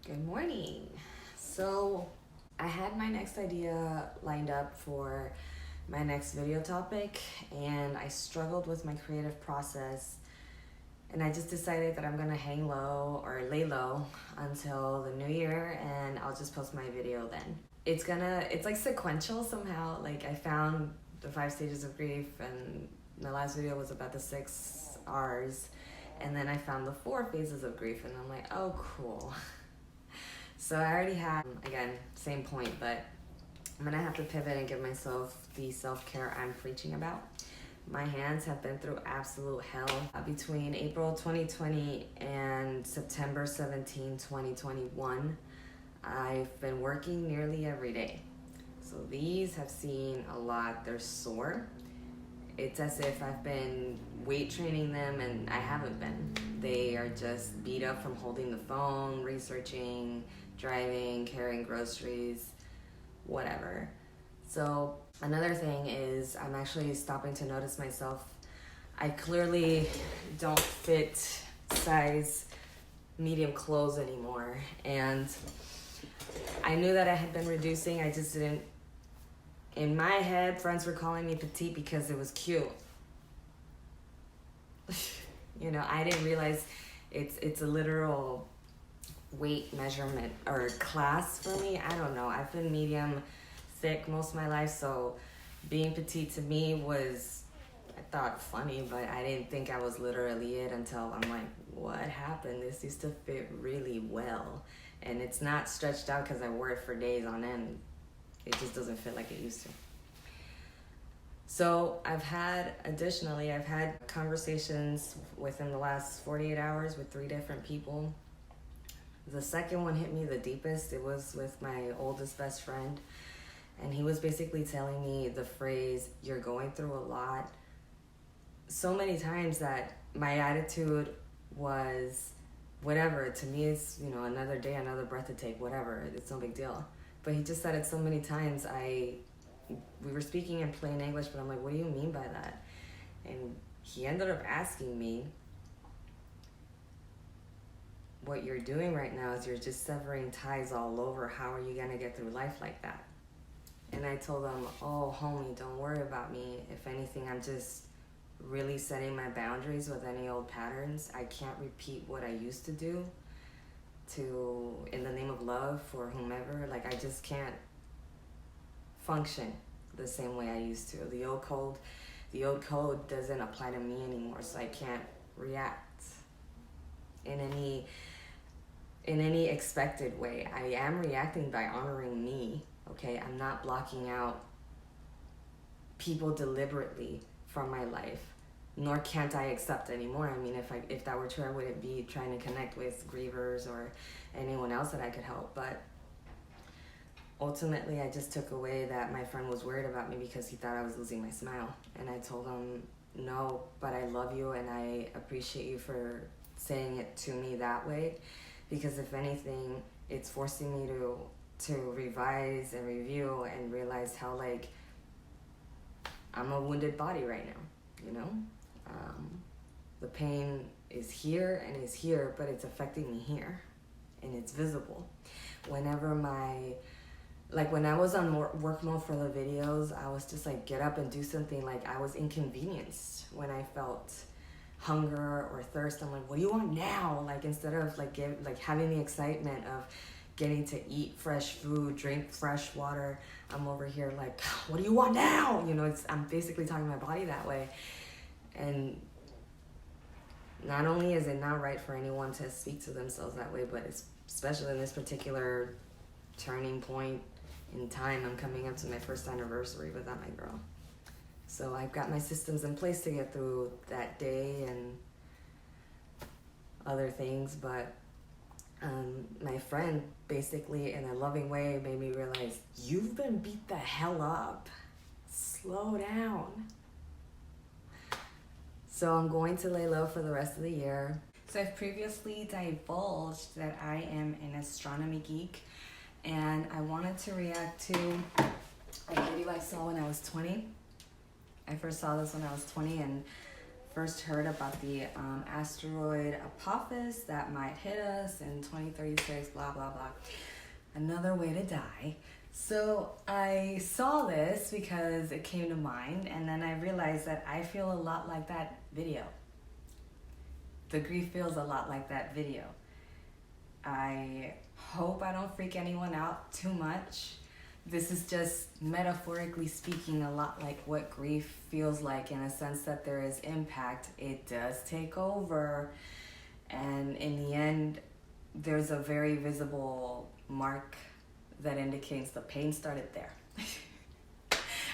Good morning. So I had my next idea lined up for my next video topic, and I struggled with my creative process, and I just decided that I'm gonna hang low or lay low until the new year, and I'll just post my video then. It's like sequential somehow. Like I found the 5 stages of grief, and my last video was about the 6 R's, and then I found the 4 phases of grief, and I'm like, oh cool. So I already had, again, same point, but I'm gonna have to pivot and give myself the self-care I'm preaching about. My hands have been through absolute hell between April 2020 and September 17, 2021. I've been working nearly every day. So these have seen a lot. They're sore. It's as if I've been weight training them, and I haven't been. They are just beat up from holding the phone, researching, driving, carrying groceries, whatever. So another thing is I'm actually stopping to notice myself. I clearly don't fit size medium clothes anymore, and I knew that I had been reducing. I just didn't. In my head, friends were calling me petite because it was cute. You know, I didn't realize it's a literal weight measurement or class for me. I don't know. I've been medium thick most of my life, so being petite to me was, I thought, funny, but I didn't think I was literally it until I'm like, what happened? This used to fit really well, and it's not stretched out because I wore it for days on end. It just doesn't fit like it used to. So I've had conversations within the last 48 hours with 3 different people. The second one hit me the deepest. It was with my oldest best friend, and he was basically telling me the phrase, "You're going through a lot," so many times that my attitude was, whatever, to me it's, another day, another breath to take, whatever, it's no big deal. But he just said it so many times. We were speaking in plain English, but I'm like, what do you mean by that? And he ended up asking me, what you're doing right now is you're just severing ties all over. How are you gonna get through life like that? And I told him, oh, homie, don't worry about me. If anything, I'm just really setting my boundaries with any old patterns. I can't repeat what I used to do in the name of love for whomever. Like, I just can't function the same way I used to. The old code doesn't apply to me anymore, so I can't react in any expected way. I am reacting by honoring me, okay? I'm not blocking out people deliberately from my life, nor can't I accept anymore. I mean, if that were true, I wouldn't be trying to connect with grievers or anyone else that I could help. But ultimately, I just took away that my friend was worried about me because he thought I was losing my smile. And I told him, no, but I love you and I appreciate you for saying it to me that way. Because if anything, it's forcing me to revise and review and realize how, like, I'm a wounded body right now, The pain is here and is here, but it's affecting me here, and it's visible. When I was on work mode for the videos, I was just like, get up and do something. Like, I was inconvenienced when I felt hunger or thirst. I'm like, what do you want now? Like, instead of having the excitement of getting to eat fresh food, drink fresh water, I'm over here like, what do you want now? I'm basically talking my body that way. And not only is it not right for anyone to speak to themselves that way, but especially in this particular turning point in time, I'm coming up to my first anniversary without my girl. So I've got my systems in place to get through that day and other things, but my friend basically in a loving way made me realize, you've been beat the hell up. Slow down. So I'm going to lay low for the rest of the year. So I've previously divulged that I am an astronomy geek, and I wanted to react to a video I saw when I was 20. I first saw this when I was 20, and first heard about the asteroid Apophis that might hit us in 2036, blah, blah, blah. Another way to die. So I saw this because it came to mind, and then I realized that I feel a lot like that video. The grief feels a lot like that video. I hope I don't freak anyone out too much. This is just metaphorically speaking a lot like what grief feels like, in a sense that there is impact. It does take over, and in the end, there's a very visible mark that indicates the pain started there.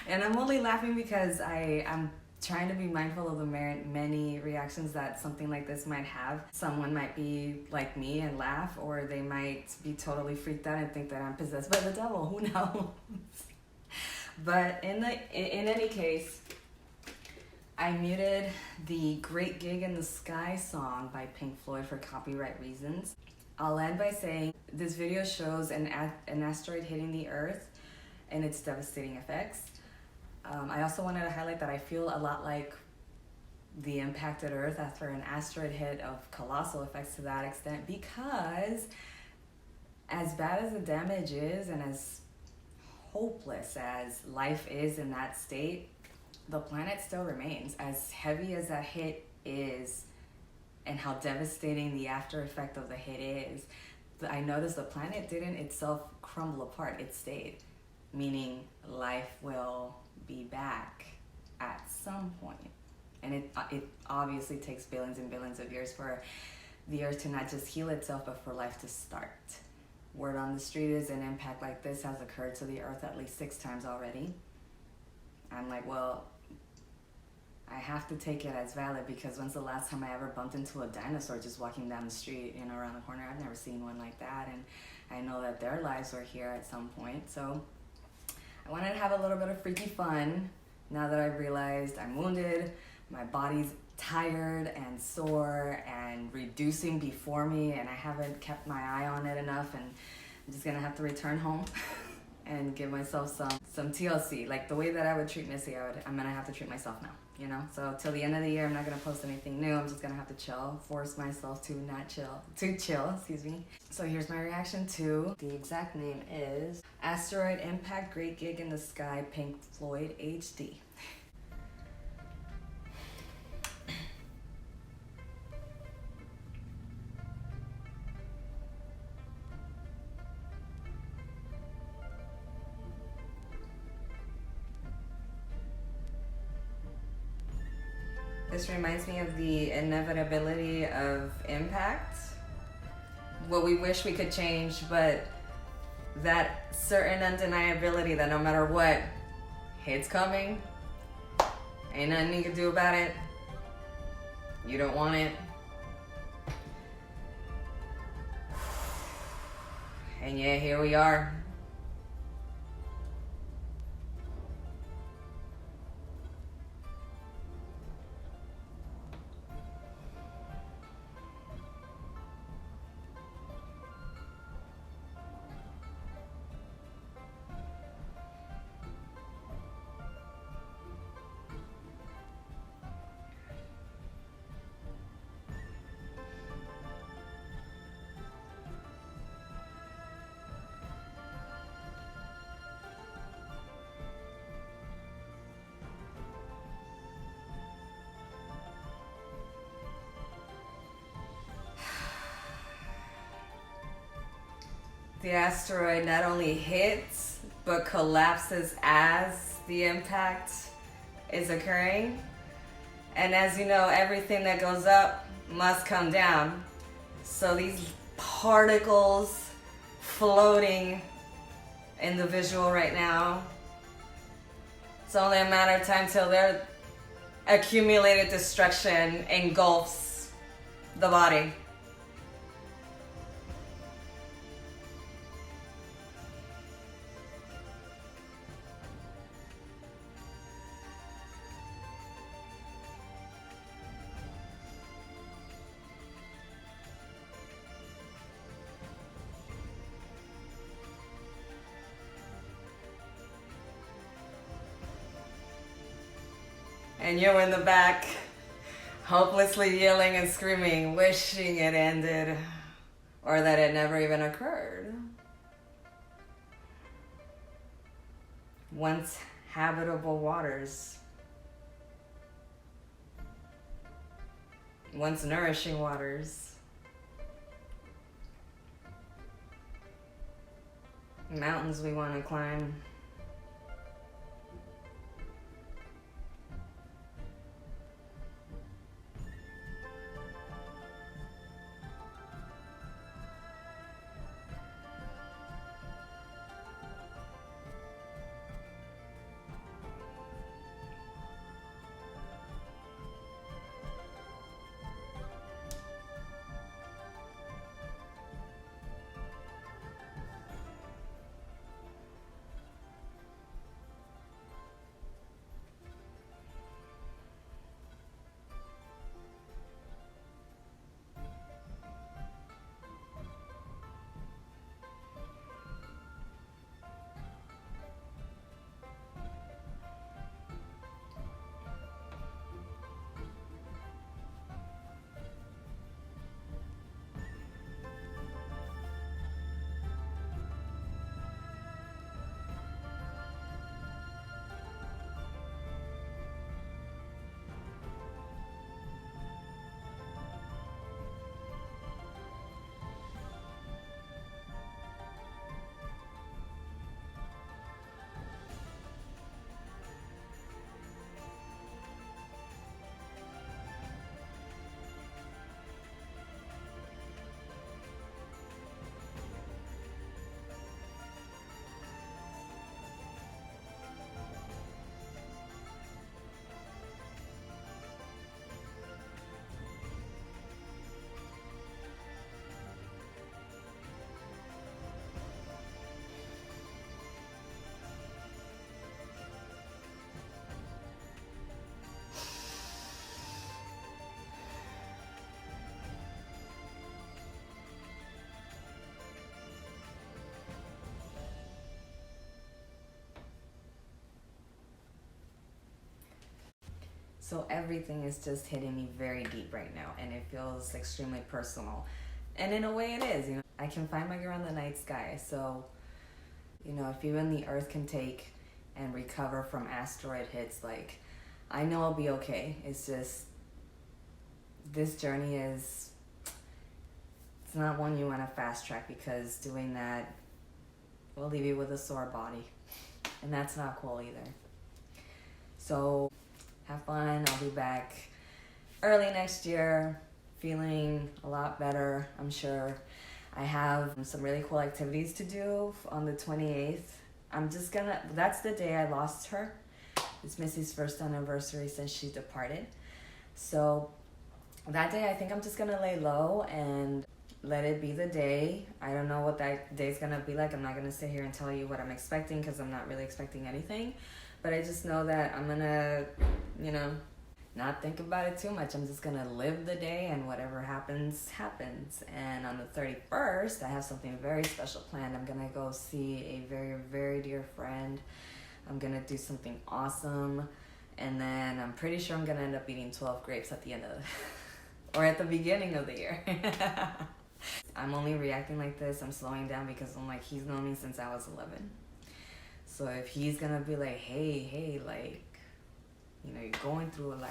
And I'm only laughing because I'm trying to be mindful of the many reactions that something like this might have. Someone might be like me and laugh, or they might be totally freaked out and think that I'm possessed by the devil. Who knows? But in any case, I muted the Great Gig in the Sky song by Pink Floyd for copyright reasons. I'll end by saying this video shows an asteroid hitting the Earth and its devastating effects. I also wanted to highlight that I feel a lot like the impacted Earth after an asteroid hit, of colossal effects to that extent, because as bad as the damage is and as hopeless as life is in that state, the planet still remains. As heavy as that hit is and how devastating the after effect of the hit is, I noticed the planet didn't itself crumble apart, it stayed, meaning life will be back at some point. And it obviously takes billions and billions of years for the Earth to not just heal itself, but for life to start. Word on the street is an impact like this has occurred to the Earth at least 6 times already. I'm like, well, I have to take it as valid, because when's the last time I ever bumped into a dinosaur just walking down the street, around the corner? I've never seen one like that, and I know that their lives were here at some point. So I wanted to have a little bit of freaky fun now that I've realized I'm wounded, my body's tired and sore and reducing before me, and I haven't kept my eye on it enough, and I'm just gonna have to return home and give myself some TLC. Like the way that I would treat Missy, I'm gonna have to treat myself now, So till the end of the year, I'm not gonna post anything new. I'm just gonna have to chill, force myself to chill, excuse me. So here's my reaction to, the exact name is Asteroid Impact Great Gig in the Sky, Pink Floyd HD. This reminds me of the inevitability of impact. What we wish we could change, but that certain undeniability that no matter what, it's coming. Ain't nothing you can do about it. You don't want it. And yeah, here we are. The asteroid not only hits, but collapses as the impact is occurring. And as you know, everything that goes up must come down. So these particles floating in the visual right now, it's only a matter of time till their accumulated destruction engulfs the body. And you in the back hopelessly yelling and screaming, wishing it ended or that it never even occurred. Once habitable waters, once nourishing waters, mountains we want to climb. So everything is just hitting me very deep right now, and it feels extremely personal. And in a way it is, I can find my girl in the night sky. So, if even the earth can take and recover from asteroid hits, I know I'll be okay. It's just, this journey it's not one you want to fast track, because doing that will leave you with a sore body. And that's not cool either. So, have fun. I'll be back early next year, feeling a lot better, I'm sure. I have some really cool activities to do on the 28th. That's the day I lost her. It's Missy's first anniversary since she departed. So that day, I think I'm just gonna lay low and let it be the day. I don't know what that day's gonna be like. I'm not gonna sit here and tell you what I'm expecting, because I'm not really expecting anything. But I just know that I'm gonna, not think about it too much. I'm just gonna live the day, and whatever happens, happens. And on the 31st, I have something very special planned. I'm gonna go see a very, very dear friend. I'm gonna do something awesome. And then I'm pretty sure I'm gonna end up eating 12 grapes at the end of or at the beginning of the year. I'm only reacting like this. I'm slowing down because I'm like, he's known me since I was 11. So if he's gonna be like, hey, you're going through a lot,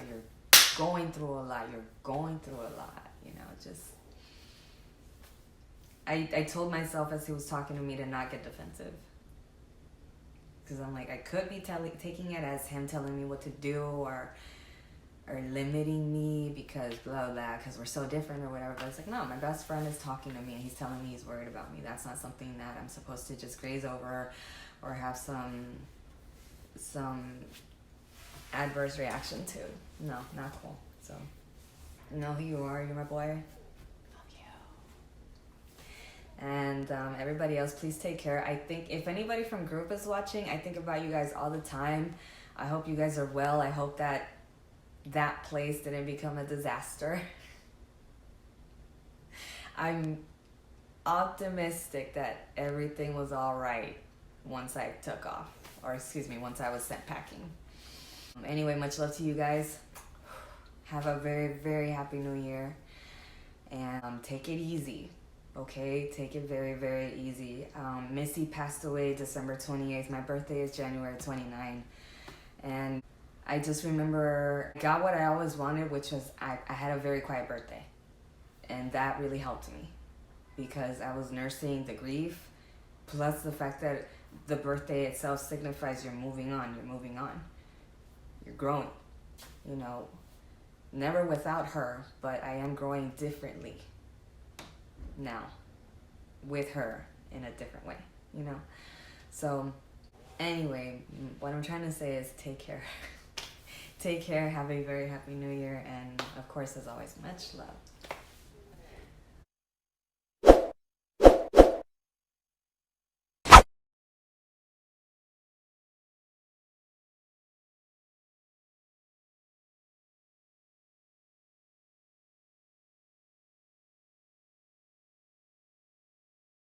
I told myself as he was talking to me to not get defensive. Because I'm like, I could be taking it as him telling me what to do, or limiting me because blah, blah, because we're so different or whatever. But it's like, no, my best friend is talking to me and he's telling me he's worried about me. That's not something that I'm supposed to just graze over or have some adverse reaction to. No, not cool. So, you know who you are. You're my boy. Love you. And everybody else, please take care. I think if anybody from group is watching, I think about you guys all the time. I hope you guys are well. I hope that place didn't become a disaster. I'm optimistic that everything was all right once I took off, or once I was sent packing. Anyway, much love to you guys. Have a very, very happy new year. And take it easy, okay? Take it very, very easy. Missy passed away December 28th. My birthday is January 29th. And I just remember I got what I always wanted, which was I had a very quiet birthday. And that really helped me because I was nursing the grief, plus the fact that the birthday itself signifies you're moving on, you're growing, you know. Never without her, but I am growing differently now with her in a different way, you know. So anyway, what I'm trying to say is take care. Take care, have a very happy new year, and of course, as always, much love.